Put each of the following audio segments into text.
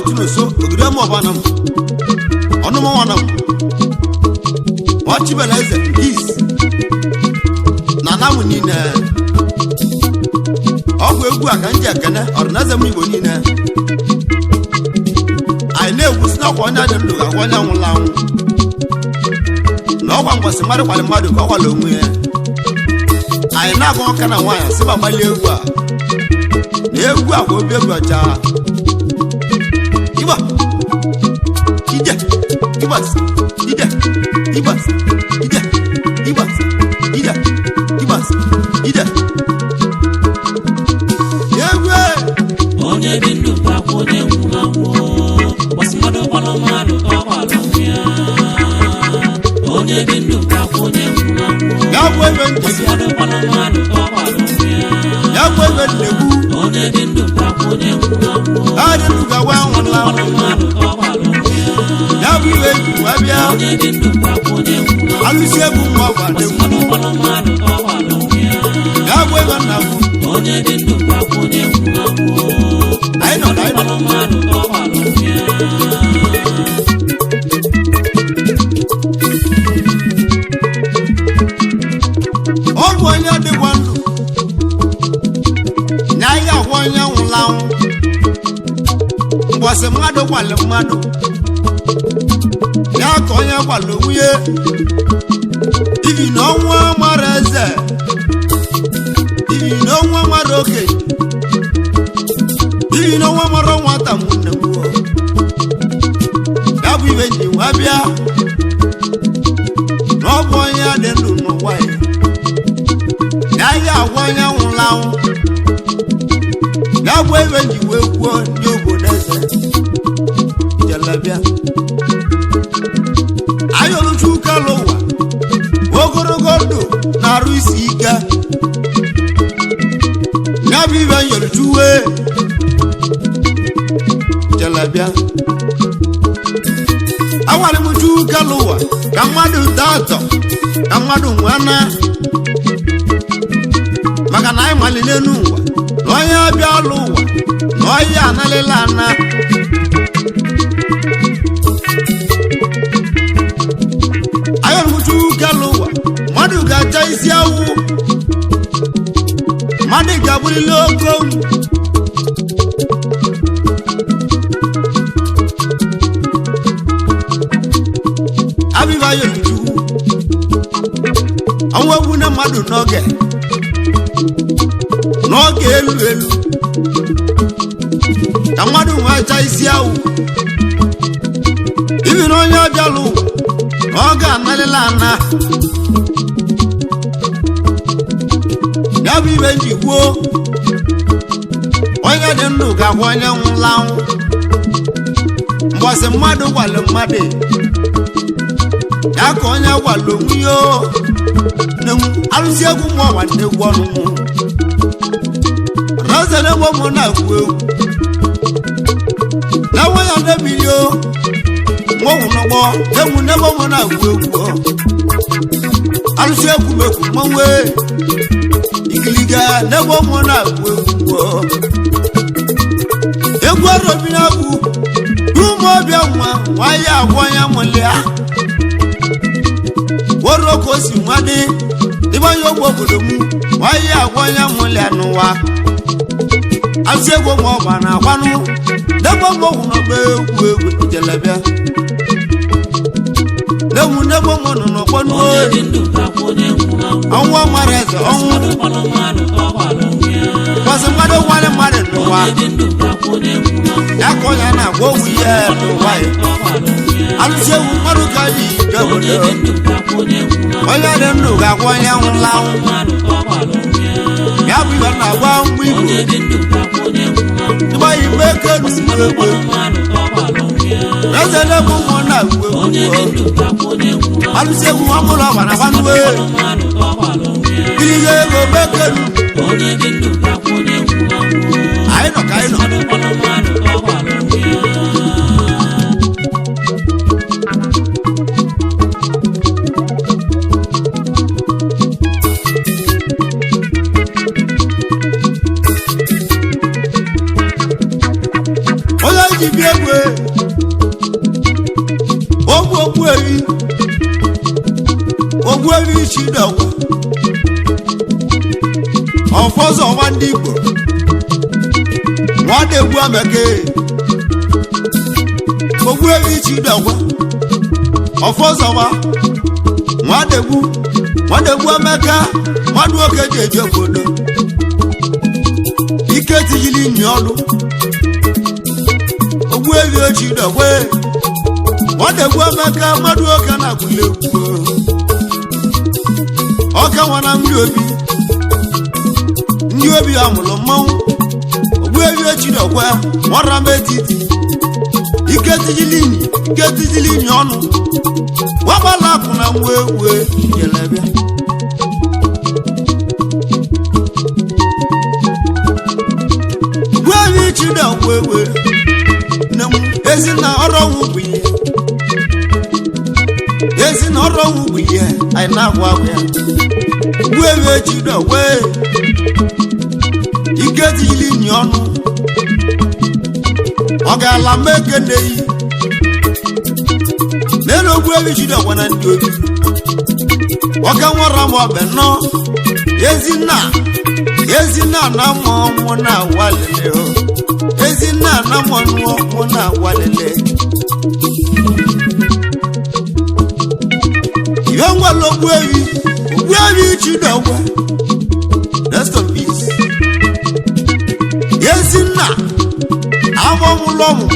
Chinonso Ogidi mo banam onu mo wanam wachi beleze peace na namu ni na ogwe egwu aka nje ekene ornaze mu igbo ni na ai na egwu sna kwa nya de ndu ga kwa nya nwulawu na ogwa ngwasi mmadụ kwali mmadụ ka ọ kwala onwe ya ai na agụ ọka na nwanya si ba gbali egwu a na egwu a kwa obi egwu ọcha Iba, ide, ibas, ide, ibas, ide, ibas, ide, ibas, ide. Yewe, onye dị ndụ ka onye nwụrụ anwụ, wasimado palomado ọbalọmịa. Onye dị ndụ ka onye nwụrụ anwụ, yawe ebe wasimado palomado ọbalọmịa. yawe ebe nnebu, onye dị ndụ ka onye nwụrụ anwụ. adị ndụ ga wa nwụla, yawe ebe iwu abịa, alụsị egwu nwa ọgba nnebu, yawe ebe nna bụ, onye dị ndụ ka onye nwụrụ anwụ. anyị nọ na ọ bụ onye dịkwa ndụ nya ihe ahụ onye nwụla anwụ mgbọsị mmadụ kwali mmadụ ya ka onye kwali nwunye ibi na ọnwa mara eze ibi na ọnwa mara okenye ibi na ọnwa mara nwata nwanne m ya bụ ibe nji nwa bịa na ọ bụ onye dị ndụ n'ụwa ya ihe agwa onye nwụla anwụ ya bụ ebe nji wee kwuo ndị obodo eze jelebịa ayọrụchu ụkala ụwa ogologo ndụ na-arụ isi ike ya bụ ibe nyọrụchuwe jelebịa agwarịmụchu ụkala ụwa ka mmadụ datọ ka mmadụ nwana maka na anyị malile n'ụwa na onye abịa alụ ụwa na onye analịla ana ayọrụmụchu ụkala ụwa mmadụ ga-acha isi awụ mmadụ ga-abụrịla oke owu abịba ayọrụmụchu ọnwa egwu na mmadụ n'oge elu elu ka mmadụ nwecha isi awụ ibi na onye ọbịala ụwa na ọ ga-analịla ana ya bụ ibe nji kwuo onye dị ndụ ga-agwa onye nwụla anwụ mgbọsị mmadụ gwalụ mmadụ ya ka onye gwalụ onwe ya alụsị egwu nwa nwanne egwu ọnụnụ razana egwu mụ na-agwụ egwu na nwa ya ndebili o nwanwụ n'ụgbọ egwu n'ebe mụ na-agwụ egwu alụsị egwu mekwu mmanwe ikiliga n'ebe mụ na-agwụ egwu egwu arobi na-agwụ ụmụ bia nwa ya agwọ ya mụlịa woro ka o si nwadị dịba ya ogbo obodo m nwa ya agwọ ya mụlịa n'ụwa asị egwu ma ọ gba na akwanụ debe mgbanwụ n'ọgba egwu jelebịa nemu mụ nọ n'ọkpọnụ ọnwụ mara eze ọnwụ kwasị mmadụ nwale mmadụ n'ụwa ya ka ọnya na-agwa owu ihe n'ụwa ya alụsị egwu mmadụ ka yi obodo onye dị ndụ ga-agwa onye nwụla anwụ ya bụ ibe na-agwa mgbe igbo ịgba yi mgbe kenu egwu eze na-egwu mmụọ na-agwa egwu alụsị egwu ọmụlụ ọgbara gbanwe ihe ego mekenu anyị nọ ka anyị nọ onye ji bịa egwe ogbu ewi isi dọgwa ọfọzọ ọma ndị Igbo nwada egwu ameke ogbu ewi isi dọgwa ọfọzọ ọma nwada egwu ameke mmadụ oke ji eji obodo ike tijili nyi ọnụ ogbu ewi ochi dọgwa nwada egwu ameke mmadụ oke na-agwụli egwu ọka nwana ndị obi amụrụ mmanwụ ogbu ewi ochi dọgwa nwara m etiti ike tijili nyi ọnụ wagbala akụ na ngwa egwu jelebịa ogbu ewi chi dọgwa egwu nne m ezi na ọrụ ọnwụ bụ ihe anyị na-agwa agwa ya ogbu ewi chi dọgwa ike tijili nyi ọnụ ọ ga-ala mma ekeneyi n'elu ogbu ewi chi dọgwa na ndị obi ọka nwara m ọbẹ nọ ezinna na mụ ọmụ na-awalele ezinna na mụ ọmụ na-awalele ihe ngwala ogbu ewi chi dọgwa rest of peace ezinna amụmụlọmụ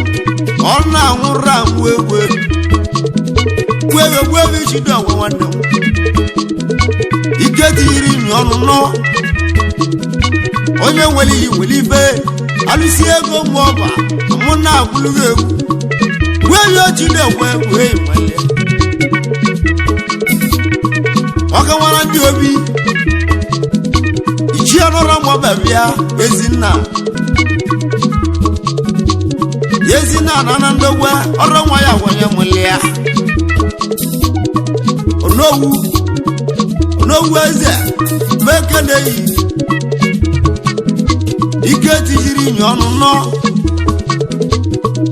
ọ na-anwụrụ anwụ egwe ogbu ewi chi dọgwa nwanne m ike tiri nyi ọnụ nọ onye nwere iyi nwere ibe alụsi ego mgbe ọba mụ na-agwụlụghị egwu gwerie ochi na-egwe egwu nwere ọgawara ndị obi ichie nọrọ mọba bịa ezinna na na ndogwe ọrụ nwa ya gwanye nwere ya onowu eze meke na-eyi ike tijiri nyi ọnụ nọ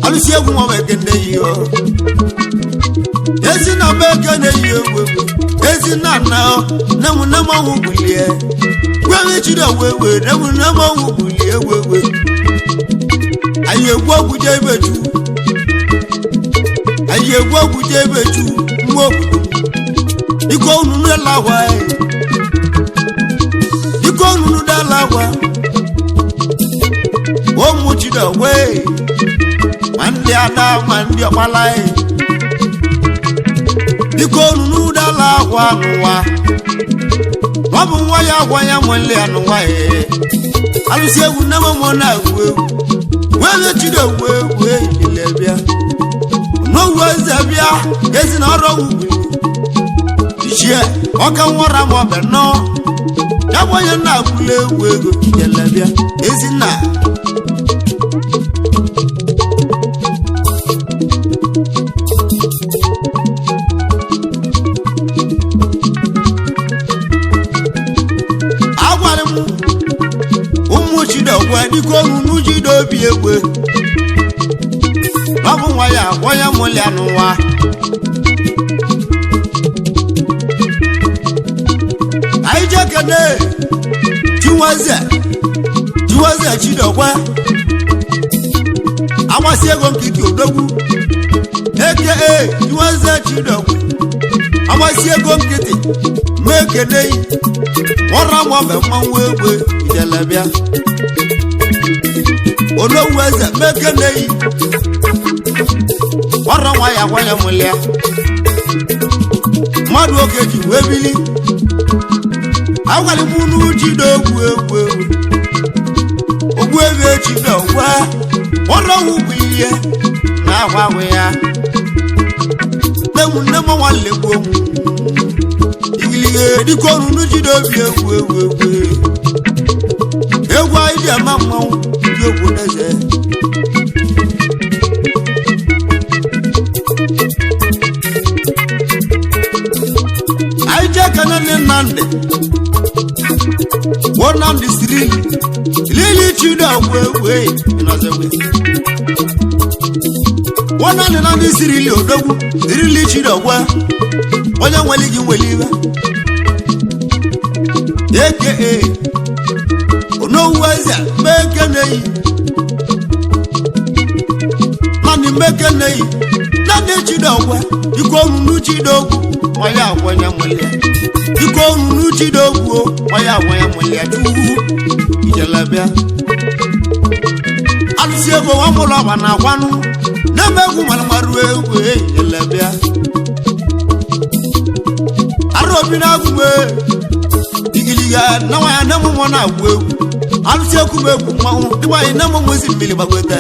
alụsi egwu nwa meke na-eyi ezinna meke na-eyi egwu ezinna na nnemunnemanwụ bulie gwewe chiri egwe nnemunnemanwụ bulie egwe anyị egwu ogwuje ibeju nwa obodo iko onunu dala agwa ụmụ chidogwe ma ndị ada ma ndị ọkpala iko onunu dala agwa n'ụwa ọ bụ nwa ya agwa ya nwele ya n'ụwa alụsi egwu nne m na-agwụ egwu wee chidogwe ilebịa n'owu eze bịa ezi na ọrụ ọgwụ ichie ọka nwara m ọbịa nọ ya bụ onye na-agwụla egwu ego jelebịa ezinna agwara m ụmụ chidogwe dịka onunu jide obi egwe ọ bụ nwa ya waya mulya nuwa aije kene Chiwaze chidokwa amasi ego nkiki odogwu aka Chiwaze chidokwa amasi ego nkiti mekenei wara mo be manwo egbe ijelebia Olówó eze mekenei wara waya mulia mmadụ okeji wee bili agwali munu chidogwu egwu ogbu ebe chidogwa wara ugwu ihe na agwawe ya nne m nwanne gboo igilige dịka ọnụnụ chidobi egwu anyị dị ama mmanwụ dị ogwu n'eze anyị jee kene nne Nnamdị Nnamdị siri lili chidogwu egwu ịnọzewe Nnamdị siri li odogwu lili chidogwu onye nwere gị nwere iwe aka Olówó eze mekenei Nnamdị mekenei Nnamdị chidogwu iko ọnụnụ chidogwu waya agwanya mulia iko ọnụnụ chidogwu waya agwanya mulia tuwu ijelebia alụsi ego nwamụlọ ọba na agwanụ na-emegwu malamarụ egwu ijelebia arobi na agwụgwe igiliga na nwanya na mụmụ na agwụ egwu alụsi egwu mmanwụ dịwanyị na mụmụ ezi mmiri gbagwete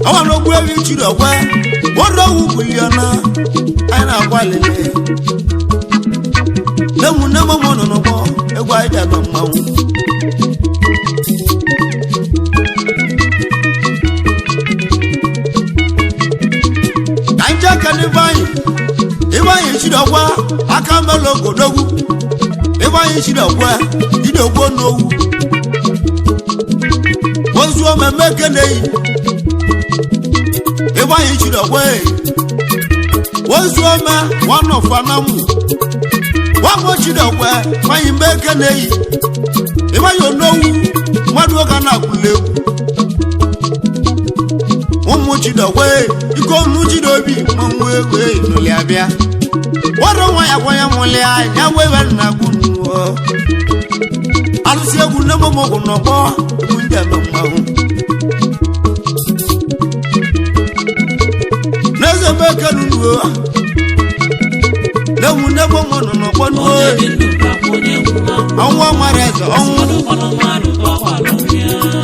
awa na ogbu ewu chidogwu wọ́rọ̀ wù bùlíọ̀nà àyìnà àgbàlẹ̀lẹ̀ lẹ́mú nẹ́mọ́ mọ́ nọ̀nà bọ́ ẹgbà ìjà nà mmanwụ kàńjẹ́ kẹ́ni Ifeanyi chidogwu aka mẹ́lẹ̀ ogodogwu Ifeanyi chidogwu idogwu n'owu ozu omeme keneyi Ifeanyi chidogwu ozuoma one of anamu wamo chidogwu Ifeanyi mekeneyi Ifeanyi onowu mmadụ oga na-akwụle ụmụ chidogwu iko ọnụ chidobi mmanwụ egwu n'ụlị abịa wọrọ nwa ya gwanya mụlị ya wewe na gwunuo alụsị egwu n'ememogwu n'ọgbọ egwu ndị eme mmanwụ n'eze mekenu nuo n'egwu n'ememogwu n'ọgbọ nuo ọnwụ mara eze ọnwụ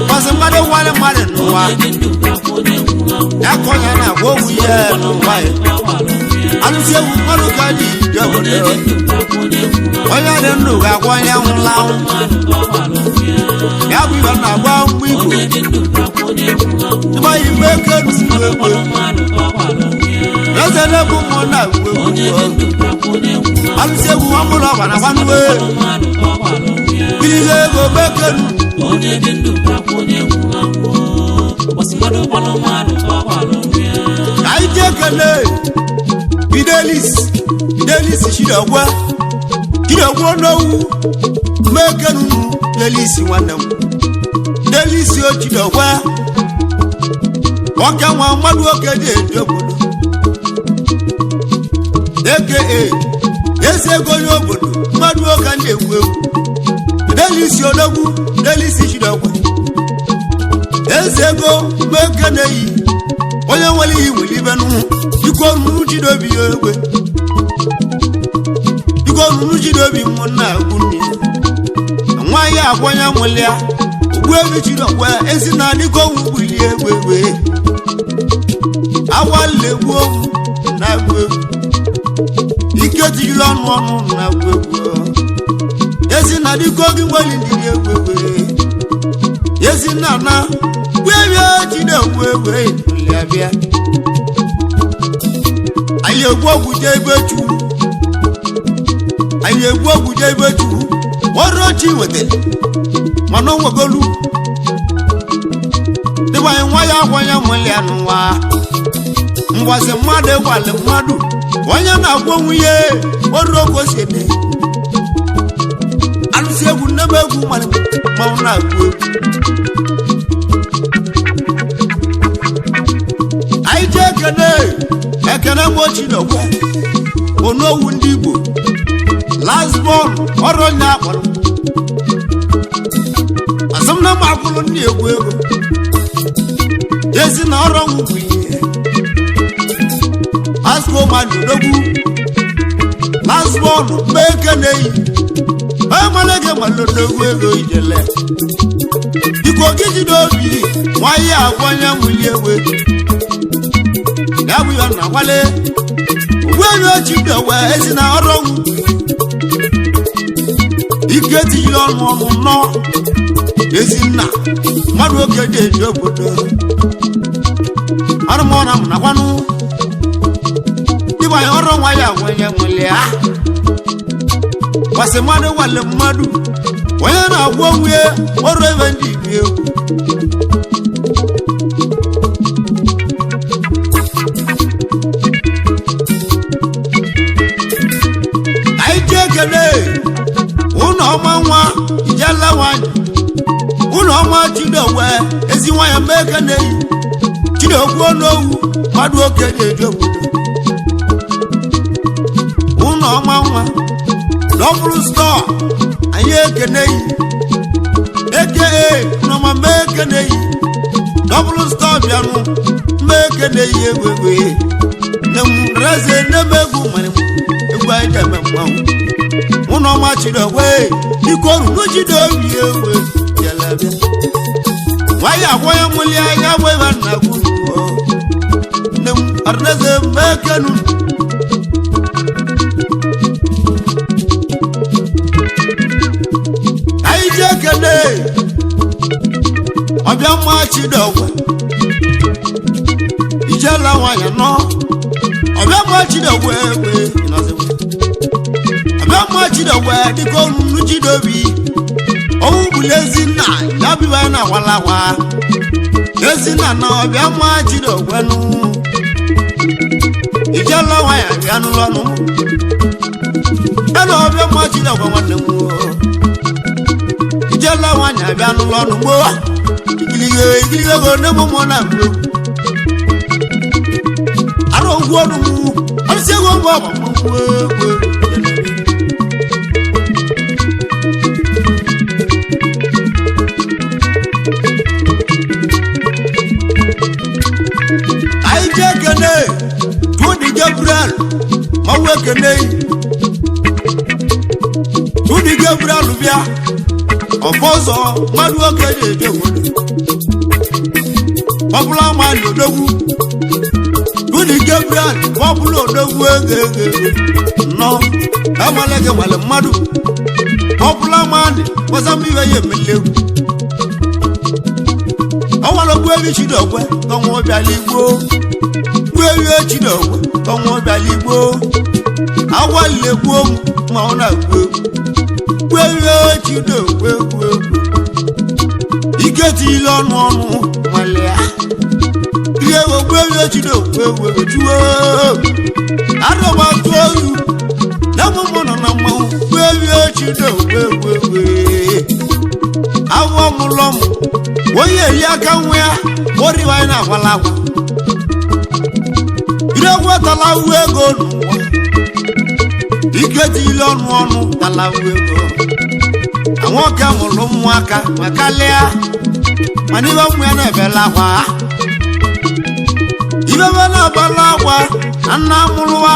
masị mmadụ nwale mmadụ n'ụwa ya ka ọnya na-agwa owu ihe n'ụwa ya alụsị egwu mmadụ ka dị ije obodo onye dị ndụ ga-agwa onye nwụla anwụ ya bụ ibe na-agba mgbe igbo ịgbaghị mgbe eke n'ugwu egbe eze na-egbu mmụọ na-agwụ egwu alụsị egwu nwamụlụ ọba na gbanwe bilihe ego mekenu ka anyị ji ekele Fidelis chidogwu n'owu mekenu Fidelis nwanne m Fidelis o chidogwu nwoke nwa mmadụ oke dị eji obodo aka eze ego onye obodo mmadụ oke ndị egwu egwu Fidelis odogwu Fidelis chidogwu eze ego mekeneyi onye nwere iyi nwere ibe n'ụhụ iko ọnụnụ chidobi ya egbe iko ọnụnụ chidobi mmụ na-agwụ nne nwa ya agwanya mụlịa ugbu ebe chidogwu ezi na dịka ọnwụ gbulie egbe awallegbu owu na-agwụ egwu ike tijiri ọnụ na-agwụ egwu ezi na dịka oge nwere ndiri egbe ezi na wewe chidogwu egbe abịa anyị egwu ogwuje ebe chukwu ọrụ ochi wetara mana onwegolu dịbanye nwa ya agwanya mụlị ya n'ụwa ngwazi mmadụ ịkwali mmadụ onye na-agwọ nwunye ọrụ ogo si ede alụsị egwu nnebe egwu mmanwụ na-agwụ egwu anyị ji ekene mgbochi n'okwe onowu ndị Igbo lasbon ọrụ onye akpọrọ asọmna makwụrụ ndị egwu ego ezi na ọrụ ọnwụ bụ ihe asko mmadụ n'ogwu lasbon mgbe ekene yi onye mara ege malụ n'ogwu ego ijele dịka ogidi n'obi nwanyị agwa onye nwuli ewe ya bụ ya na akwale ugwuelu ochi bịawa ezi na ọrụ ọnwụ ike tinyere ọnụ nọ ezi nna mmadụ oke dị eji obodo arụmọna m nakwanụ ịgbanye ọrụ nwa ya nwenye nwele ya kwasị mmadụ nwale mmadụ onye na-agwọ onwe ọrụ ebe ndị ibi egwu anyị ji ekele ụlọ ọma nwa ijela nwanyị ụlọ ọma Chidowe ezi nwanyị mgbe ekele yi Chidokwu n'owu mmadụ oke na-eji obodo ụlọ ọma nwa dọbụrụ stọọ anyị ekele yi eke n'ọma mgbe ekele yi dọbụrụ stọọ bịanụ mgbe ekele yi egwegwe reze n'ebe egwu nwere egwu anyị ga-eme mmanwụ ụlọ ọma Chidowe iko ruru Chidowe ewe jelebịa nwanyị agwa ya nwuli anya weba nna gwuruo nne m arịneze mgbe ekenu anyị ji ekene ọbịa mma Chidowe ijela nwanyị nọ ọbịa mma Chidowe ewe ọbịa mma Chidowe dịka oruru Chidowe ọwụ bụla ezinna ya biwa na awalawa ezinna na ọbịa mma Chidowe nụ ijela nwanyị abịa n'ụlọnụ elu ọbịa mma Chidowe nwanne m ijela nwanyị abịa n'ụlọnụ gboa igiligo go ne mụmụ na mgbe arụ ogwu ọnụ m ọrụsị ego mgbe ọgbamgbe anyị ji ekene Tudi Gabriel mawe ekene Tudi Gabriel bịa ọfọzọ mmadụ oke na-eje obodo ọbụla mmadụ odogwu Tudi Gabriel ọbụla odogwu ego nọ amalege nwale mmadụ ọbụla mmadụ gbasamiwe ya emele egwu ọwalogbu ebi Chidowe ọnwa ọbịala Igbo gbuewie Chidowe ọnwa ọbịala Igbo agwalile gbuo ma ọ na-agbu egwu gbuewie Chidowe egwu ike tile ọnụ nwale ihe gbuewie Chidowe egwu juo arụmatụ oyu na mụmụ nọ na mmanwụ gbuewie Chidowe egwu awọ mụlọ m onye eli aka nwa ya oriwa anyị na-agwala agwa iregwu talawu ego n'ụwa ike tile ọnụ talawu ego nwoke mụrụ ụmụaka maka lịa mana ibe ụmụ ya na-ebela akwa ibebe na-abala akwa na nna mụrụwa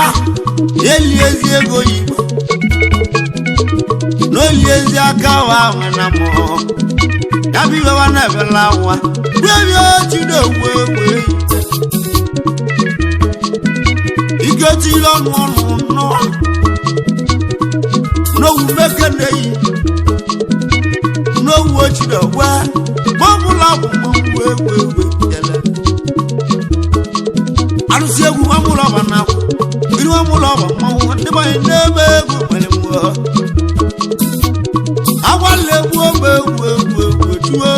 eli ezi ego Igbo na oli ezi aka wa nwe na mmụọ ya bụ ibewa na-ebela akwa gwerie Chidowe egwe ike tile ọnụ nọ n'owu mekene yi n'owu Chidowe ọbụla bụ mmanwụ egwu jele arụsị egwu nwamụlọ ọba na akwa iri nwamụlọ ọba mmanwụ ndị banye n'ebe egwu nwere mmụọ agwala egwu ogbe egwu juo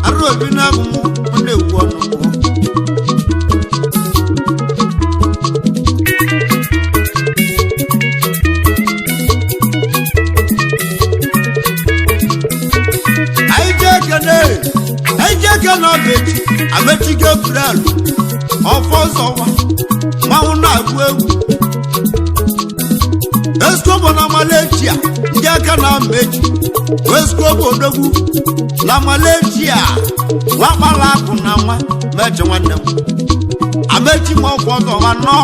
arụ obi na-agụmụ na-egwu ọnụ Gabriel ọfọzọwa mmanwụ na-agụ egwu Escobo na Malaysia ndị aka na meji Escobo odogwu na Malaysia wakpala akụ na nwa meje nwanne m amechi ma ọfọzọwa nọ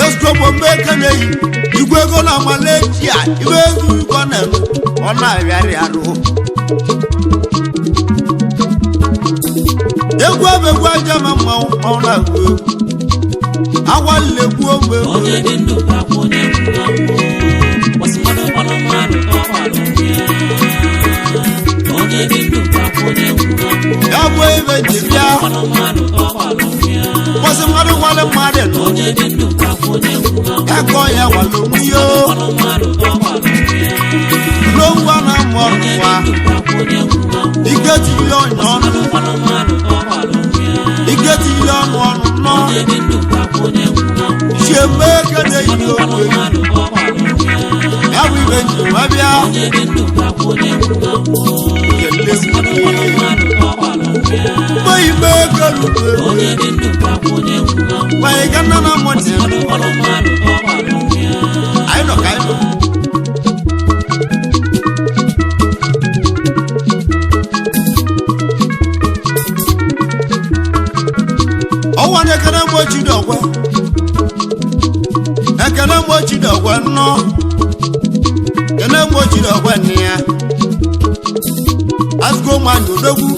Escobo mbeke na-eyi igwe ego na Malaysia ibe ezu igwe na-eme ọ na-arịarị arụ egwu abegwu aja ma mmanwụ ọ na-agụ egwu agwalilekwu ogbe onye dị ndụ ka onye nwụrụ anwụ gbasi mmadụ gbalụ mmadụ ọgbalụ ya onye dị ndụ ka onye nwụrụ anwụ ya bụ ebe ji bịa gbalụ mmadụ ọgbalụ ya gbasi mmadụ gwalị mmadụ nọ onye dị ndụ ka onye nwụrụ anwụ ya kọọ ya gwalụ nwunye gbalụ mmadụ ọgbalụ ya n'ongwa na mmụ ọrụ nwa onye nwụrụ anwụ ike tiri ọnyụ ọnụ gbalụ mmadụ ọgbalụ ya ike tiri ọnụ ọnụ nọ onye dị ndụ ka onye nwụrụ anwụ chi eme eke na-eyi gbalụ okwe mmadụ ọgbalụ ya ya bụ ibe nji nwa bịa onye dị ndụ ka onye nwụrụ anwụ kele gbalụ mmadụ ọgbalụ ya mgbe ime eke lukwe onye dị ndụ ka onye nwụrụ anwụ ma ị ga nna na mmụnị gbalụ mmadụ ọgbalụ ya anyị nọ ka anyị nọ ọnwa na-ekene mgbochi dị ọgwa ekene mgbochi dị ọgwa nnọ ekene mgbochi dị ọgwa nne ya azụgo nwanyị odogwu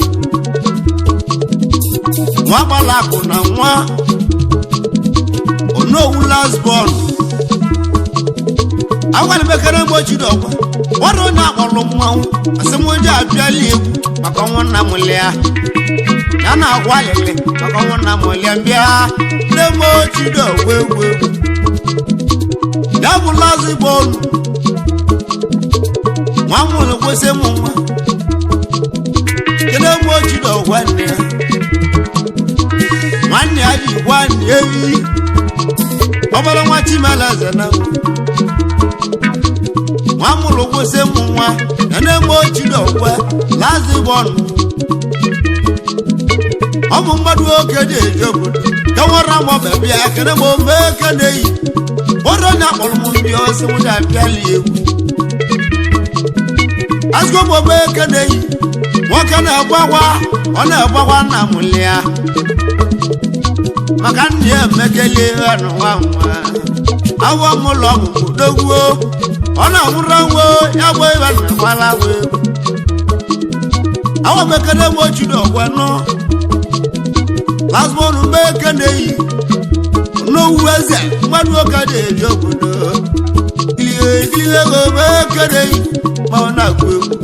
nwa gbala akụ na nwa onowu lasbon agwara m ekene mgbochi dị ọgwa ọrụ onye akpọrọ mmanwụ asịmụje abịala egwu maka ọnwa nna m lịa ya na-agwa alịlị maka ọnwụ nna m lie mbịa na-eme ochido egwu egwu ya bụ lazụ igbo olu nwa m nwere kwesị m nwa ke na-eme ochido ọgwa nne ya nwanne ya ji gwa nne ewi ọbara nwa Chimeleze na nwa m nwere kwesị m nwa ya na-eme ochido ọgwa lazụ igbo olu ọ bụ mmadụ oke dị eji obodo ka nwara m ọbịa ya kene m ome eke na-eyi ọrụ onye akpọrọ m ndị ọsị m ji abịali egwu azụgo m ome eke na-eyi nwoke na-agbagwa ọ na-agbagwa nna m lịa maka nna ya emekeli nwa nwa agwọ m ụlọ ọmụmụ dogwuo ọ na-amụrụ nwo ya gba ịba na gbala egwu awa m ekene m ochi na ọgwa nọ lasbonu meke na-eyi n'owu eze mmadụ ụka na-eji obodo ilie ego meke na-eyi ma ọ na-agụ egwu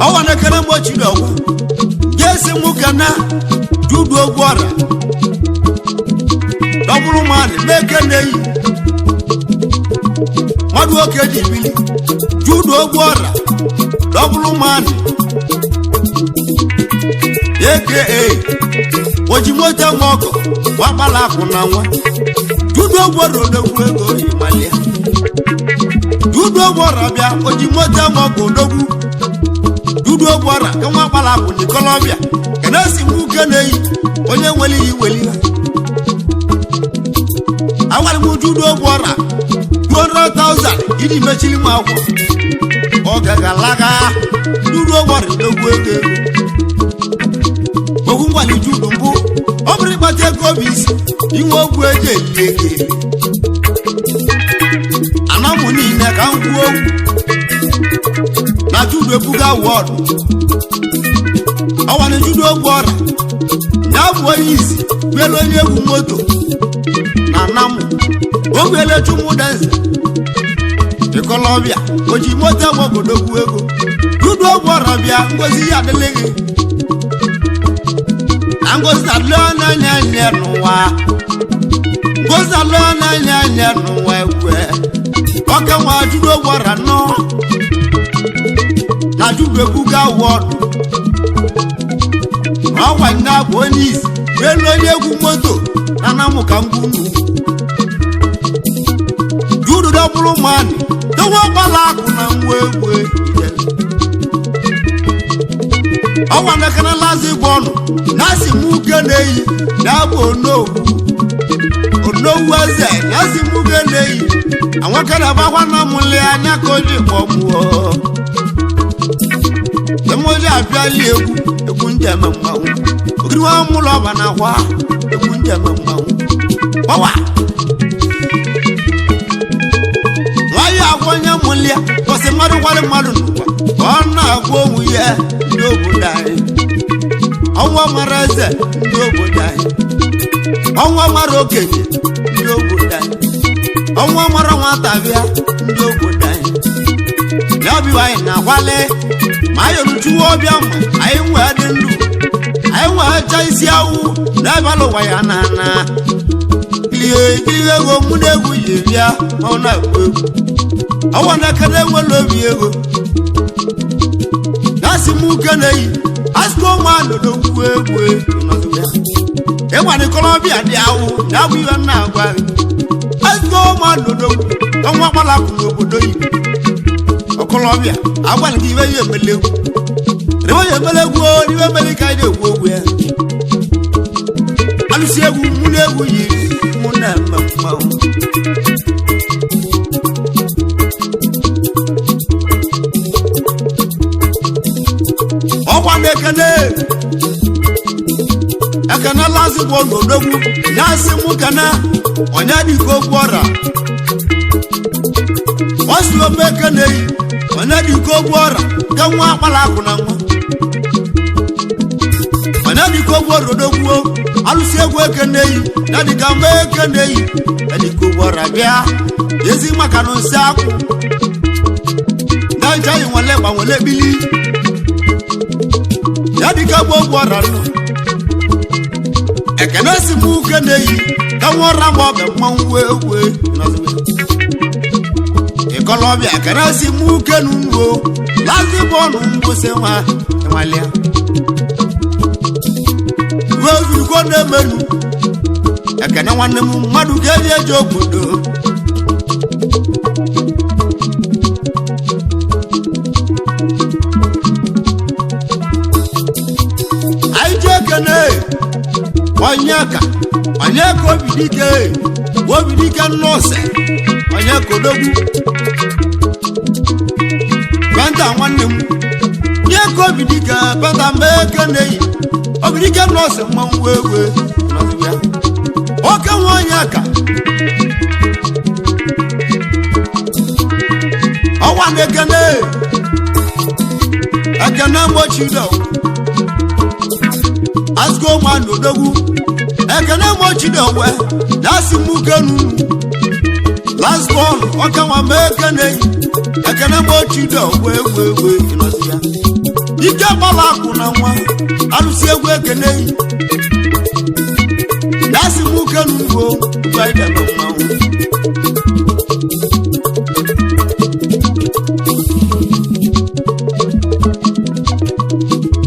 ọwa na-ekene mgbochi na ọgwa ga-esi nwoke na judu ogwu ọra dọbụrụ mmadụ meke na-eyi mmadụ oke dị ibili judu ogwu ọra dọbụrụ mmadụ aka oji moto nwe ọgọ wakpala akụ na nwa judu ogwu ọra odogwu ego imalia judu ogwu ọra bịa oji moto nwe ọgọ odogwu judu ogwu ọra ka nwa akpala akụ n'ikolobịa ka na-esi nwoke na-eyi onye nwere iyi weli ha agwara m judu ogwu ọra 200,000 iji mechiri m akwụkwọ ọ gagalaga judu ogwu ọra odogwu ego ogwu ngwali judu mbụ ọ bụrụ ịkpata ego obi isi inwe ogwu eji eli ego anamụ niile ka m kwuo okwu na judu ebuga wọdụ ọwara judu ogwu ọra ya bụ onye isi gwelu onye egwu moto na anamụ ogwele chumudenze ikolobịa oji moto egwogodogwu ego judu ogwu ọra bịa ngozi ya adịlịghị na ngozi alụọ n'anya nye n'ụwa ngozi alụọ n'anya nye n'ụwa egwe ọka nwa judu ogwu ọra nọ na judu ebuga wọdụ ọgwa nne abụ onye isi elu onye egwu moto na namụ ka mgbu judu dọbụrụ mmanụ dowo balaku na wewe ọwa nekana lazi gbọnụ nasi muke neyi na-abụ onowu eze nasi muke neyi àwọn kẹ́lẹ̀ bá wá náà múlẹ̀ anyákọ́jú ìpọ̀mùọ́ ẹmọ́jú àbíálì egwu ń jẹ mẹ́mọ́wó òkìrí wọn mú lọ bà náà wá egwu ń jẹ mẹ́mọ́wó wọ́wà wọ́n yẹ àwọn yẹn múlẹ̀ kọ́sí mmadụ nùwà wọ́n náà gbọ́ ohun yẹ ndị obodo anyị ọnwa mara eze ndị obodo anyị ọnwa mara okenye ndị obodo anyị ọnwa mara nwata bịa ndị obodo anyị ya ọbịa anyị na-akwale ma anyị ruchuo ọbịa ma anyị nwee dị ndụ anyị nwee cha isi awụ n'abalị ụwa ya na ikiri ego mụ na egwu yi bịa ma ọ na-agba egwu ọnwa na-ekene enwela obi ego na-asị m uke na-eyi asịkọ nwa nọdogwu egwu ịgbani kọlọbịa dị awụ na-abụ ihe na-agwa gị asịkọ nwa nọdogwu ọnwa gbalakụ n'obodo Igbo ọkọlọbịa agbalị gị iwe ya emelegwu iwe ya emelegwu iwe emele ka anyị na-egwu ogwu ya alụsị egwu mụ na egwu yiri mụ na mmanwụ ọkwa na-ekene lazi bụ n'odogwu na-asị mụ kana onye dịka okwu ọra ọsị ome ekene yi onye dịka okwu ọra ka nwa akpala akụ na nwa onye dịka okwu ọra odogwu alụsị egwu ekene yi na dịka mgbe ekene yi dịka okwu ọra bịa ezi maka na nsị akwụ na ncha yi nwale gbanwele bili ya dịka gbogbo ọra nọ ekene si m uke na-eyi ka nwa ọra ma ọ bụ mmanwụ wee ịkọlọbịa ekene si m uke n'ugbo lazi bụ ọnụ mgbụsị nwa ịnwalịa uwe ozurukwo na-emenu ekene nwanne m mmadụ ka eji eji obodo onye ka obidike nnọọsị onye ka odogwu benta nwanne m nye ka obidike benta mee ke na-eyi obidike nnọọsị mmanwụ wee oke nwa onye ka ọnwa na-ekene mgbochi do asgo man odogwu ekene mochi do we dasi mukenu last born okanwa mekene ekene mochi do we inosia ike bala ku na nwa alusi egwu ekene dasi mukenu go baide no mawu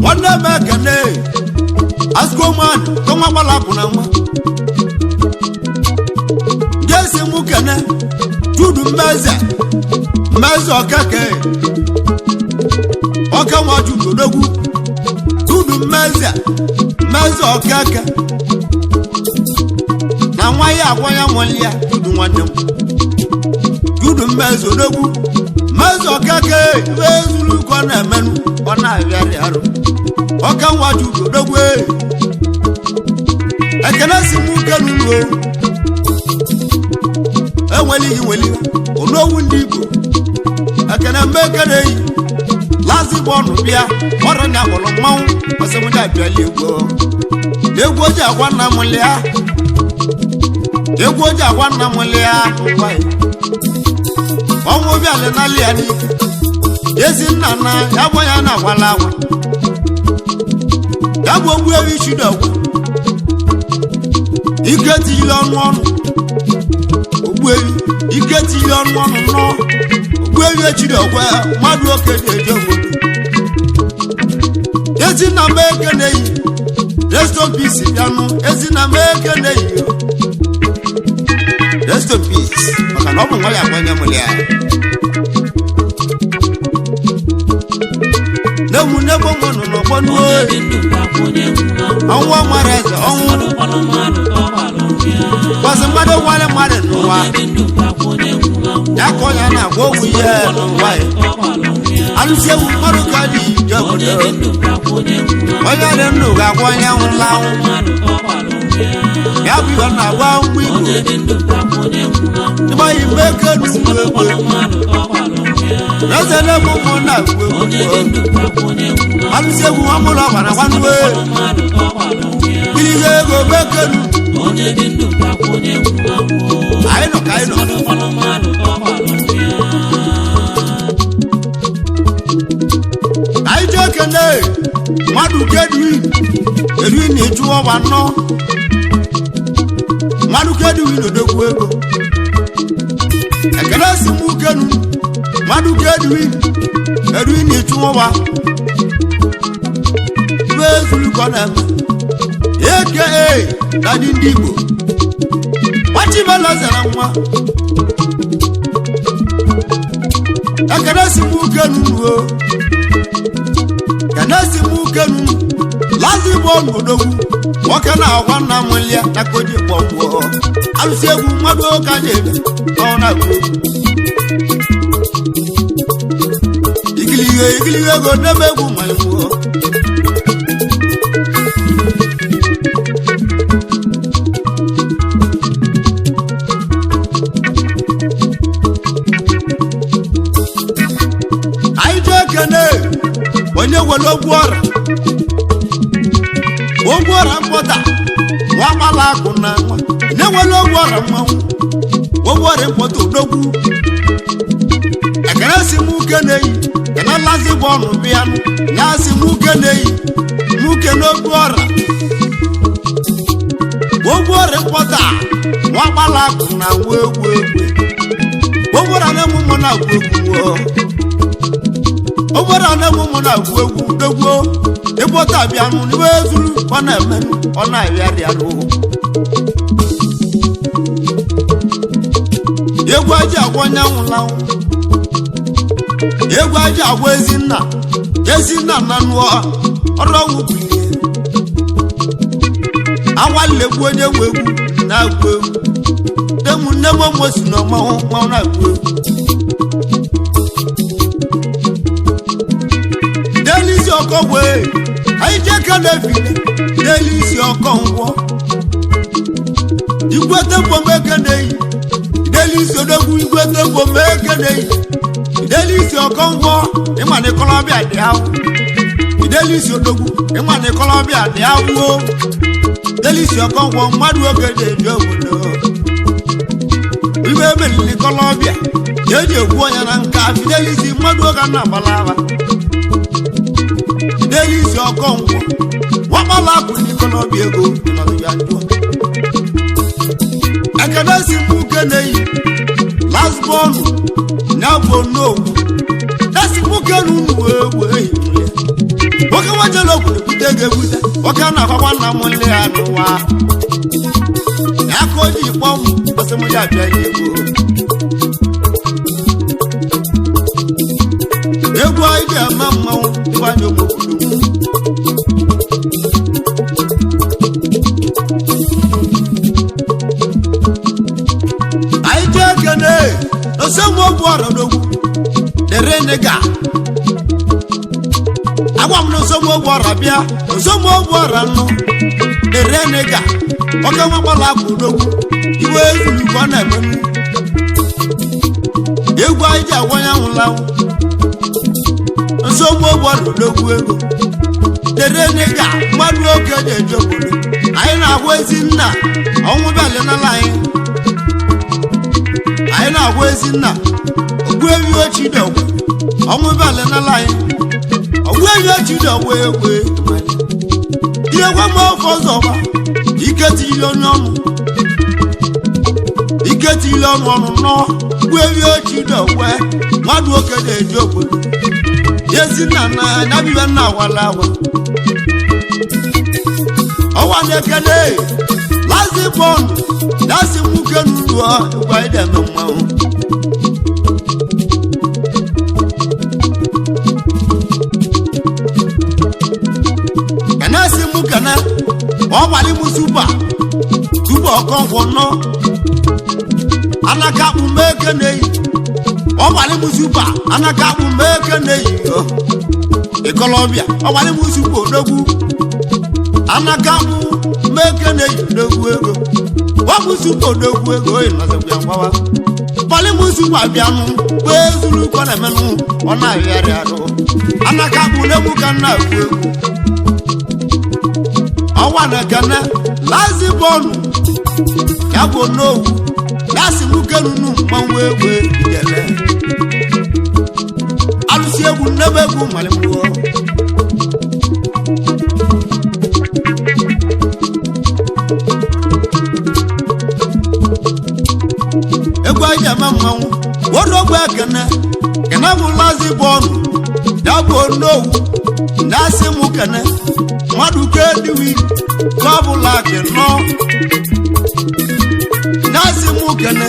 wanda mekene asgo man kama bala kuna nwa jesi mukene tudu meze okake okanwa judo dogu tudu meze okake na nwa ya agwa ya nwalia tudu nwanne tudu meze dogu meze okake wezulu ko na menu ona abiari aro okanwa judo dogu ekene si mukenu ngo enweli onowu ndị Igbo ekene mekene yi lazi bọnụ bịa ọrụ nya kpọrọ mmanwụ ọsịmụja abịala egwu oji agwa nna m lịa ọnwụ bịala na lịa n'ike ezi nna na ya bụ ya na-agwala agwa ya bụ ogbu ewu ichidogwu ike tijiri ọnụ ogbuewi ike tijiri ọnụ nọ ogbuewi echiri ọgwa mmadụ oke na-eje obodo ezinna m ekeneyi rest in peace bịanụ ezinna m ekeneyi rest in peace maka na ọ bụ nwa ya agbanye mụlị ya nemu nebo mono no kwanu Onye Di Ndu kwakwunye nwa anwa mareze onwu Mmadụ kpọrọ mmadụ ka ọ gbalụ ya kwasi mmadụ wale mmadụ n'ụwa Onye Di Ndu kwakwunye nwa ya ka ya na-agwa owu ihe n'ụwa ya alụsi ewu mmadụ ka dị ije obodo Onye Di Ndu kwakwunye nwa onye dị ndụ ga-agwa onye nwụla anwụ mmadụ ka ọ gbalụ ya bụ ihe na-agwa mgbe igbo Onye Di Ndu kwakwunye nwa ịgba ya mgbe eke n'ugwu egwu kpọrọ mmadụ ka ọ gbalụ ya ezele m ụmụ na-agwa Onye Di egwu Ndu kwakwunye nwa alụsi egwu nwa mụlọ ọbara gwanwe mmadụ ka ọ gbalụ ya ihe ego bekenu Onye Di Ndu kwakwunye nwa anyị nọ ka anyị nọ mmadụ kpọrọ mmadụ ka ọ gbalụ ya anyị ji ekene mmadụ ka edui na-eju ọba nnọ mmadụ ka edui n'odogwu ego ekene si m ukenu mmadụ ka edui na-eju ọba ibe ezuru ka ọ na-eme eke na ndị Igbo nwachibela zara nwa ekene si m ukenu nuo kanasi mu kenu lazi bo ngodogwu nwoke na-agwa nna m lia na koji kpọgbuo alụsi egwu mmadụ ka na-ebe ọ na-agwa igiliwe ego n'ebe egwu mmanya gwuo anyị ji ekene onye nwere ogwu ọra mkpọta nwa agbala akụ na nwa onye nwere ogwu ọra mmanwụ ogwu ọra mkpọta odogwu ekene si m uke na-eyi kena lazi bụ ọnụ bịa ya si m uke na-eyi m uke n'ogwu ọra mkpọta nwa agbala akụ na nwa egwu ogwu ọra na-eme ụmụ na-agwụ egwu obodo na-eme na-agwụ egwu dogwo ịkpọta bịanụ n'iwe zuru ọ na-eme ọ na-arịarịarụ egwu aji agwa onye nwụlanwụ egwu aji agwa ezinna na nụọ ọrụ ọgwụ bụ ihe awalegbu onye nwe egwu na-agwụ egwu demu nne momo si na ọmanwụ na-agwụ egwu delisi ọkọ wee anyị ji aka na-ebili delisi ọkọ ngwọ igwete mbomeke na-eyi delisi odogwu igwete mbomeke na-eyi delisi ọkọ ngwọ ịma na ịkọlọbịa dị ahụ delisi odogwu ịma na ịkọlọbịa dị ahụ delisi ọkọ ngwọ mmadụ oge na-eji obodo ibe emelili ịkọlọbịa ka eji egwu onye na nka fidelisi mmadụ oge na-agbalaba delisi ọkọ ngwọ wakpala akụ n'ikọlọbi ego ekene si m uke na-eyi lasbọnụ na-abụ n'ogwu esi m uke na unu wee nwoke nwajela ogwu na-ebute ego ebute nwoke na-akwakwa nna m nle ya n'ụwa ya aka o ji kpọm ọsị m ya abịa ya egwu anyị ji eme mmanwụ ịgbanye obodo anyị ji ekene n'osomogwu ọrọdogwu dere nega agwa m n'osomogwu ọra bịa osomogwu ọra nnụ dere nega oke nwagbala akụ odogwu iwe ezuru ka ọ na-emenụ egwu anyị ji agwa ya nwụlanwụ nsogbu ogbọrọ n'ogwu ego dere nịga mmadụ oke na-eji obodo anyị na-agwa ezi nna ọnwụ bịalenala anyị na-agwa ezi nna ogbu ewi ochidogwe ọnwụ bịalenala anyị ogbu ewi ochidogwe egwe ihe gwa m ofe ọzọba iketile ọnụ nọ ogbu ewi ochidogwe mmadụ oke na-eji obodo Yezinna na nabiwe na walawa ọwa na-ekele lazi bọnd lasi nwoke n'uru gwa ide eme mmanwụ ọgbali mu super ọkọnkwọ nọ anaka akpụ meke na-eyi ọgbali mu super anaka akpụ meke na-eyi ikolobia ọgbali mu super odogwu anaka akpụ meke na-eyi odogwu ego ọbụ super odogwu ego ịnọzọbịa ngwawa ọgbali mu super bịanụ wee zuru ụkọ na-emenụ ọ na-ahịarị arụ anaka akpụ n'egwu ka nna agwụ egwu ọwa na-ekene lazi bọọlụ ya bụ n'owu lasi nwoke nunu mmanwụ egwu idele alụsị egwu nnebe egwu malimụọ egwu aja eme mmanwụ wọdụ ogbe ekene kene bụ lazi bọọlụ ya bụ n'owu lasi mụ kene mmadụ ke diwi kọbụla kenọ nasi mụ kene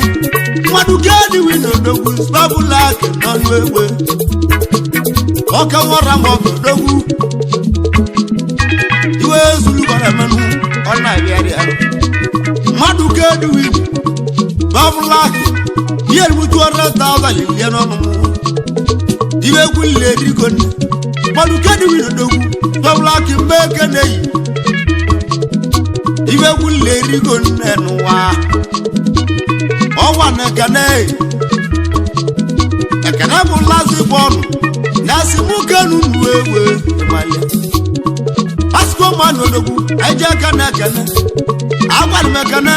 mmadụ ke diwi n'odogwu kọbụla kenọ n'egbe ọka nwara ma ọdogwu iwe zulu kọrọ emenụ ọ na-abịarịa mmadụ ke diwi kọbụla ihe rubutu ọrụ taụzan ilie n'ọnụ iwe egwu lile erigo nne mmadụ ke diwi n'odogwu kọbụla kemgbe eke na-eyi iwe gwule erigo nne n'ụwa ọwa na-ekene ekene bụ lazi bọọlụ na-asị nwoke nunu ewe ịmalị pasiko mmanụ odogwu anyị ji aka na-ekene agwara m ekene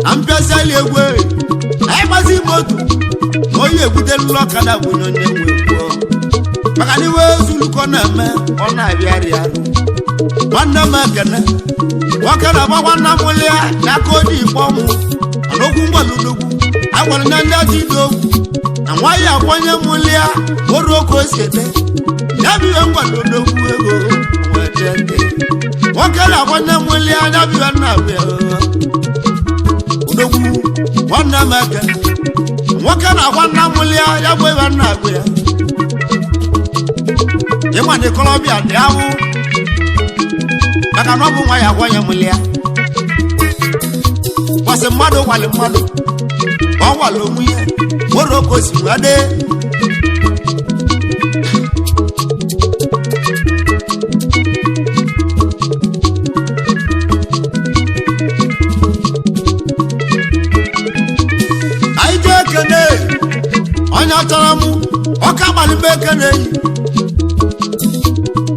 na mpịasịali egwu anyị gbazi moto onye egbutelụlọ ọkada bụ onye nwe gwuo maka na iwe zulukọ na-eme ọ na-abịarị arụ nwanne m ekene nwoke na-agbakwa nna mụlị ya n'aka oji ikpọ mụ n'okwu mgbalụdogwu agwara na ndị ajọ ide okwu na nwaanyị akwanye mụlị ya oru oke o si ete ya bụ ihe mgbalụdogwu ego nwoke na-akwanye mụlị ya ya bụ ihe nna abịa odogwu nwanne m ekene nwoke na-akwa nna mụlị ya ya bụ ihe nna abịa ịma na ikolobịa dị ahụ maka na ọ bụ nwa ya agwanye mụlị ya kwasị mmadụ gwalị mmadụ ọ gwala onwe ya nwere oke osi wade anyị jee ekene onye achara mụ ọka gbalị mgbe ekene yi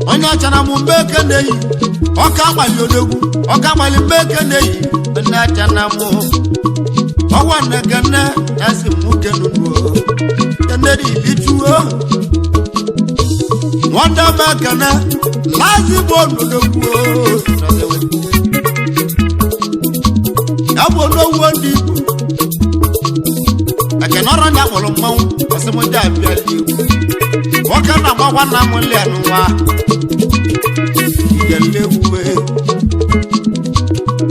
onye achara mụ mgbe ekene yi ọka gbalị odogwu ọka gbalị mgbe ekene yi nne achana mụ ọwa nnekene ya si nwoke nunuo keneri ilichuo nwanda m ekene lazi bụ onodogwu ya bụ onowuo ndị Igbo ekene ọrụ ya kpọrọ mmanwụ ọsịmụja abịala Igbo nwoke na-agbakwa nna m nle n'ụwa igelegwu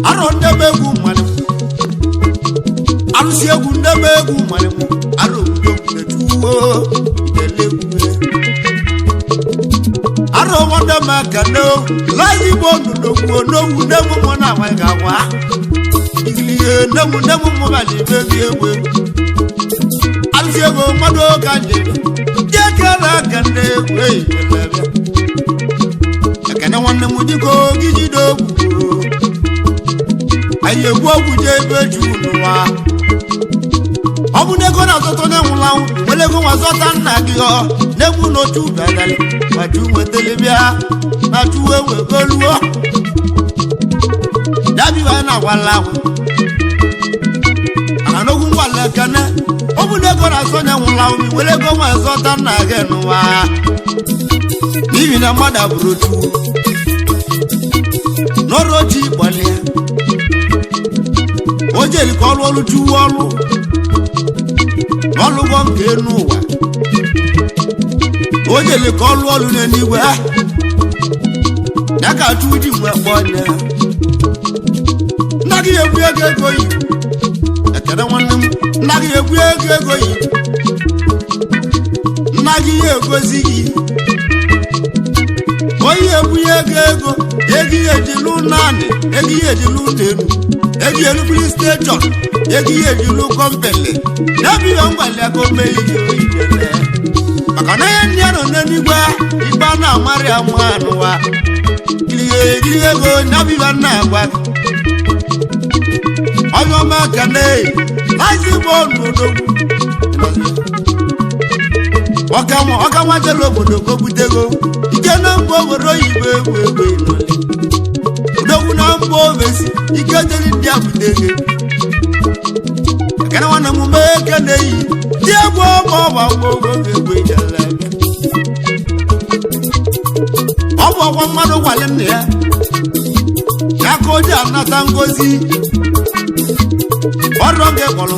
arọ ndebe egwu mmalị arụsị egwu ndebe egwu mmalị arọ obodo etuwo igelegwu arọ nwanne m ekene lazi bụ onodogwu n'owu n'egwu mụ na nwa ga-agwa igilie n'egwu mụ ga na-ebe gị egwu arụsị egwu mmadụ ka njebe jekere ekene egwu eyibelebịa ekene nwanne m dịka ogi jide ogwu anyị egwu ọgwụ je ebe juru n'ụwa ọ bụ na ego na-azọta onye nwụlanwụ nwere ego nwa zọta nna gị na-egwu n'otu ụbịadali maju nwetelebịa na chụwa ewegoluo dabiwa na-agwala ahụ mana n'ogwu ngwala ekene ọ bụ na ego na-azọ onye nwụlanwụ nwere ego nwa zọta nna gị n'ụwa n'ihi na mmadụ abụrụ otu n'ọrụ oji gbalịa o jeli ka ọrụ ọrụ juwe ọrụ n'ọlụgwọ nke enu ụwa o jeli ka ọrụ ọrụ n'eluigwe ya ka achụ di mgbe kpọ onye nna gị egwu ego yi ekene nwanne m nna gị egwu ego yi nna gị ya egozi gị onye egwu ego egi ejilu nani egi ejilu nenu egi elu police station egi ejilu company nabi ngwale ko meyi ijele maka na ya ndị anọ n'eluigwe ikpe na amari amanụwa gili ego nabi na agwa onye ọma kane laisi bonu odogwu ọka nwajere obodo kobutego ike na mba obodo oyibo egwu odogwu na mba ovesi ike jeri ndị abutege ekene nwanne m mee ekene yi ndị egwu ọma ọgba egwu ijele ọ bụ ọgwa mmadụ gwali nna ya ya ka o ji anata ngozi ọrụ gị kpọrọ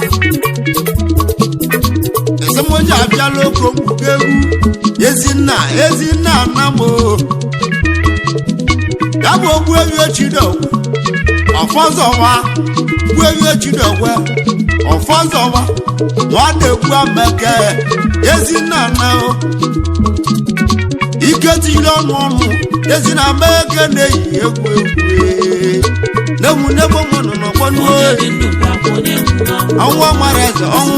esemoji abịala oko mkpuke egwu ezinna anamo ya bụ ogbu ewi echidogwe ọfọzọwa gbu ewi echidogwe ọfọzọwa nwanne egwu ameke ezinna anao ike tijiri ọnụ ezinna ameke na-eyi egwu nemu mụnụ n'ọgbọnụ ọnwụ mara eze ọnwụ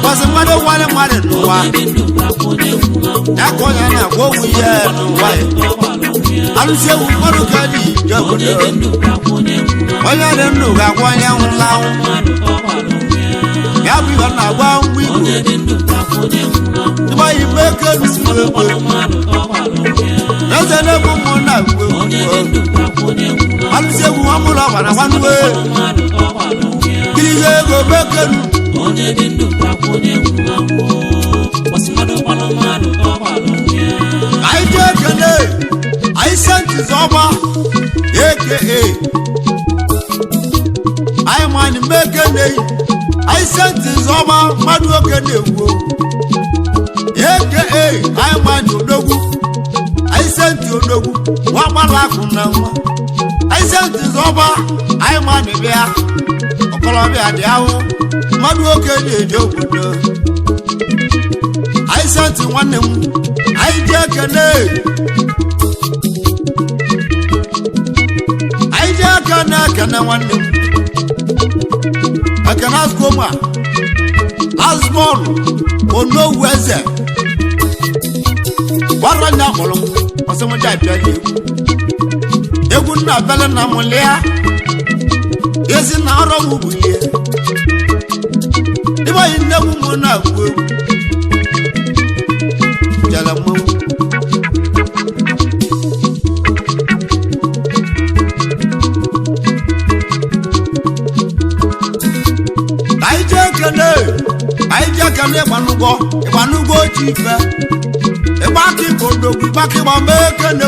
kwasị mmadụ nwale mmadụ n'ụwa ya ka onye na-agwa owu ihe n'ụwa ya alụsị ewu mmadụ ka dị ije obodo onye dị ndụ ga-agwa onye nwụla anwụ ya bụ ihe na-agwa mgbe igbo ịgba igbe eke lụsiri egbe eze na-egbu mmụ na-agwa alụsị ewu ọmụrụ ọbara nwanne ihe ego bekenu onye dị ndụ kwakwa onye nwụrụ anwụ gbasịmadụ gbalụmadụ anyị ji ekele anyị sentiz ọgba aka anyị manyị mekene anyị sentiz ọgba mmadụ oke na-egwu aka anyị manyị odogwu anyị senti odogwu nwa gbala akụ na nwa anyị sentiz ọgba anyị manyị bịa ọkọlọbịa dị ahụ mmadụ oke na-eje obodo anyị senti nwanne m anyị ji ekene anyị ji aka na-ekene nwanne m ekene askoma asbọn onowu eze gbara nya kpọrọ m ọsịmụja abịala egwu nna abịala na mụlịa ezi na ọrụ m bụ ihe ịbanye nne m mụ na-agwụ egwu jala mmanwụ anyị ji ekele ịgbanụgo oche ife ịgbaka ịkọ odogwu ịgbaka ịgba mee ekele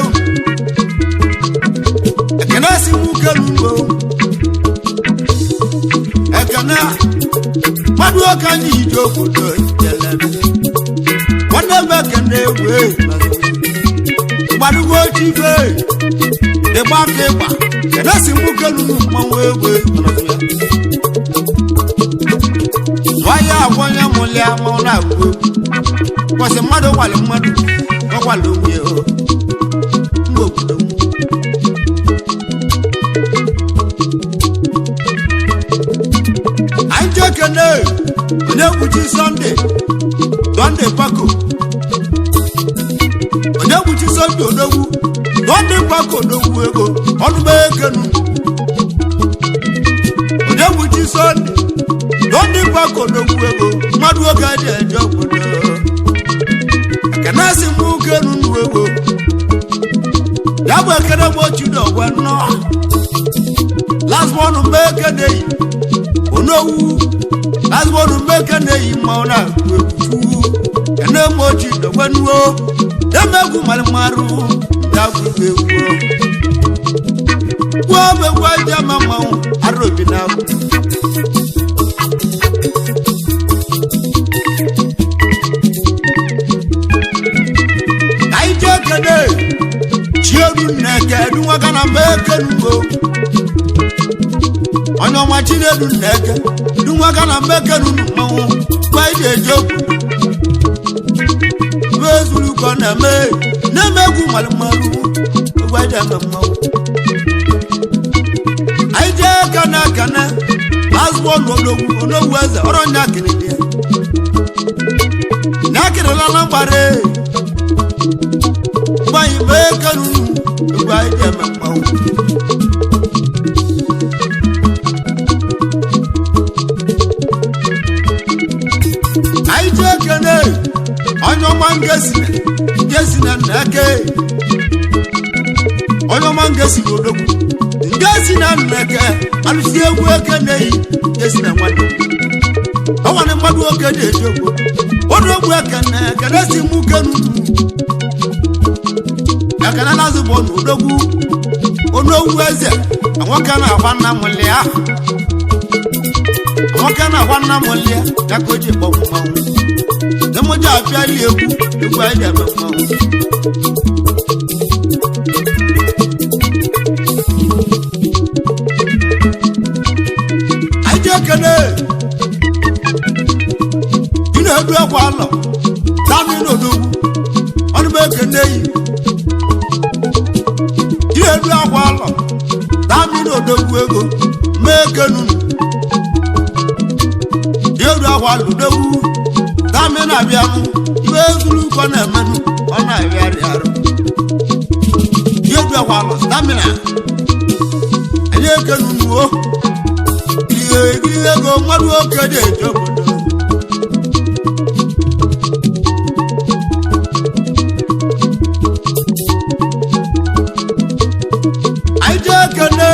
ekene si m ukelu ugbo ekene mmadụ oke anyị iji obodo jele nwanne m ekene egwu ịgbanụgo oche ife ịgbaka ịgba ekene si m ukelu mmanwụ egwu nwanyị agwa onye mụlị ama ọ na-agwụ egwu kwasị mmadụ gwalị mmadụ ọgwalị onwe ya mgbe obodo m anyị ji ekene onye kpuchi sọnde pako onye kpuchi sọnde odogwu sọnde pako odogwu ego ọnụma ekenu onye kpuchi sọnde ndị gbakọ n'okwu ego mmadụ oge a ji eje obodo ekene si m oge nnu ego ya bụ ekene m ochi n'ọgwa nnọọ lasbọnụ mgbe ekene yi onowu lasbọnụ mgbe ekene yi mmanwụ na-agụ egwu kene m ochi n'ọgwa nnuo emegwu malịmarụ na-agụ egwu gwuo bụ egwu aja ma mmanwụ arụ obi na-agụ chieru nneke edunwaka na mba ekenugo onye ọma chinedu nneke edunwaka na mba ekenu mmanwụ gwa ije eje obodo zulu kona me na megu malmalu wada mamma aije kana kana asbo no waza oronya kinide nakira la lambare bai me kanu wada mamma aije kana onyo mangesi na nake onyo mangesi odogu ngesi na nake alusi egwu ekene ngesi na nwadu awane mmadu okede ejogo odogwu ekene kene si mu kenu ekene nazu bo odogwu onowu eze awon na agbanna mulia awon na agbanna mulia yakoje bogu mawu nemoja afiali egwu aja mawu kene ina edu akwa lo tami no do onu be kene yi ina edu akwa lo tami no do ego me kenu edu akwa lo do tami na bia mu ibe zulu ko na manu ona yari aro edu akwa lo tami na anye kenu wo ego mmadụ oke dị ejobodo anyị jee kene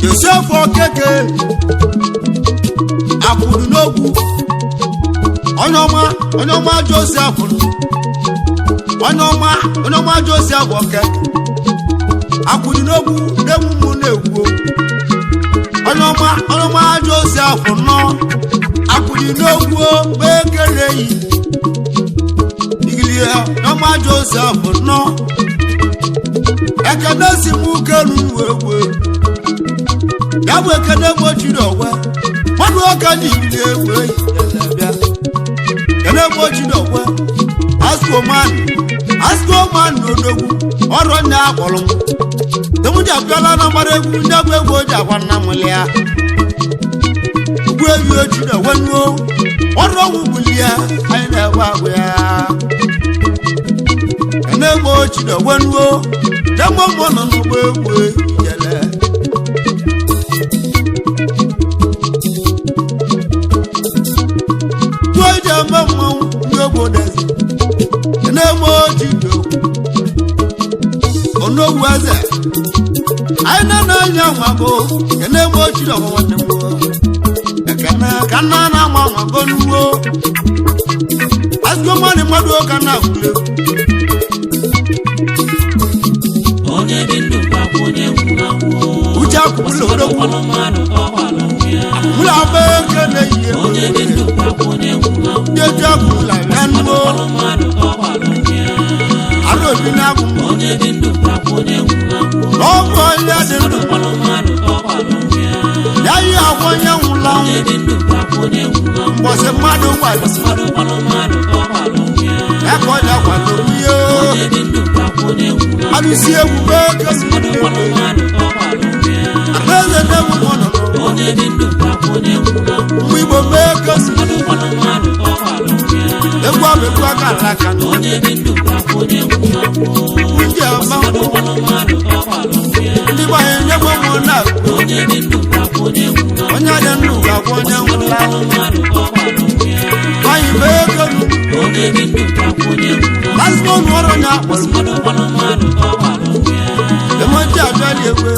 Josef Okeke akwụrụ n'ogwu onye ọma Josef onye ọma Josef Okeke akwụrụ n'ogwu na-egwu na-egwu ọlọ́mọ Joseph náà akùnrinlógún gbẹ́kẹ̀lé yìí ìgbìlẹ̀ ọlọ́mọ Joseph náà ẹ̀kẹ́dẹ́ sì mú kẹ́rù wéwé yàwó ẹ̀kẹ́dẹ́ mọ́jú lọ́wẹ́ wọ́n ló kẹ́ ní ìgbìlẹ̀ ewé ìjẹ̀lẹ̀bíà kẹ́dẹ́ mọ́jú lọ́wẹ́ askoman lọ́dọ́gún ọ̀rọ̀ ní àkọlùm tẹmújà bíọ́lá náà mọ́rẹ́ egwu ní ẹgbẹ́ egwu ojú àwọn náà mọ́lẹ́yà eyi oji na wenu ọrụ ọgwụ bulie anyị na-ewe agwụ ya na-eme oji na wenu demo mmụọ nọ n'ụgbọ egwu ijele tụọ ije eme mmanwụ ndị obodo eze na-eme oji na onowu eze anyị na-anya nwago na-eme oji na ọgwụ nwanne m kana na mama gonuwo asgo mani madu kana kule onye dị ndụ ka onye nwụrụ uja kulo do mula be kene ye onye dị ndụ ka onye nwụrụ je ja kula yanwo aro bina ku onye dị ndụ ka onye nwụrụ ogo ya dị ndụ ya ya onye nwụla mbọsị mmadụ nwere ẹkọ ya kwado wiyo alụsi egwu bekesi alaeze na-egwu mọnọ mgbe igbo bekesi egwu abekwu aka alaka ndị ama ndị gbanye nyegbo mụ na onye dị ndụ ga-akwụ onye nwụla anyị bekenu lásìkò ọrụ na akpọrọ emoji abịa egwe